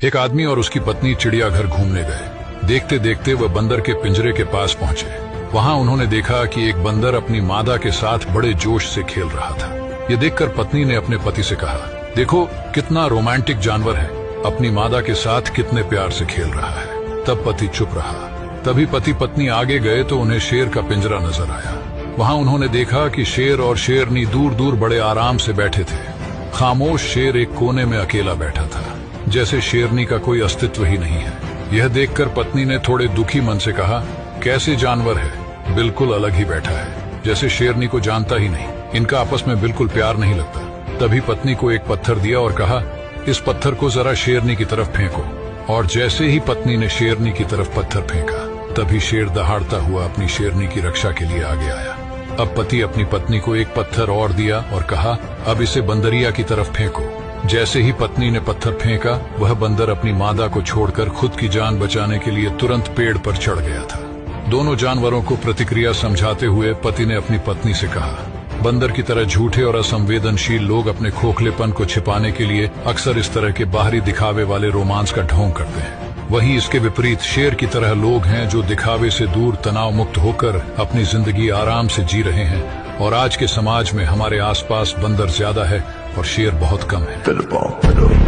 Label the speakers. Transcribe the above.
Speaker 1: एक आदमी और उसकी पत्नी चिड़ियाघर घूमने गए। देखते देखते वह बंदर के पिंजरे के पास पहुंचे। वहां उन्होंने देखा कि एक बंदर अपनी मादा के साथ बड़े जोश से खेल रहा था। ये देखकर पत्नी ने अपने पति से कहा, देखो कितना रोमांटिक जानवर है, अपनी मादा के साथ कितने प्यार से खेल रहा है। तब पति चुप रहा। तभी पति पत्नी आगे गए तो उन्हें शेर का पिंजरा नजर आया। वहां उन्होंने देखा कि शेर और शेरनी दूर दूर बड़े आराम से बैठे थे। खामोश शेर एक कोने में अकेला बैठा था, जैसे शेरनी का कोई अस्तित्व ही नहीं है। यह देखकर पत्नी ने थोड़े दुखी मन से कहा, कैसे जानवर है, बिल्कुल अलग ही बैठा है, जैसे शेरनी को जानता ही नहीं, इनका आपस में बिल्कुल प्यार नहीं लगता। तभी पत्नी को एक पत्थर दिया और कहा, इस पत्थर को जरा शेरनी की तरफ फेंको। और जैसे ही पत्नी ने शेरनी की तरफ पत्थर फेंका, तभी शेर दहाड़ता हुआ अपनी शेरनी की रक्षा के लिए आगे आया। अब पति अपनी पत्नी को एक पत्थर और दिया और कहा, अब इसे बंदरिया की तरफ फेंको। जैसे ही पत्नी ने पत्थर फेंका, वह बंदर अपनी मादा को छोड़कर खुद की जान बचाने के लिए तुरंत पेड़ पर चढ़ गया था। दोनों जानवरों को प्रतिक्रिया समझाते हुए पति ने अपनी पत्नी से कहा, बंदर की तरह झूठे और असंवेदनशील लोग अपने खोखलेपन को छिपाने के लिए अक्सर इस तरह के बाहरी दिखावे वाले रोमांस का ढोंग करते हैं। वहीं इसके विपरीत शेर की तरह लोग हैं जो दिखावे से दूर तनाव मुक्त होकर अपनी जिंदगी आराम से जी रहे हैं। और आज के समाज में हमारे आसपास बंदर ज्यादा है और शेर बहुत कम है।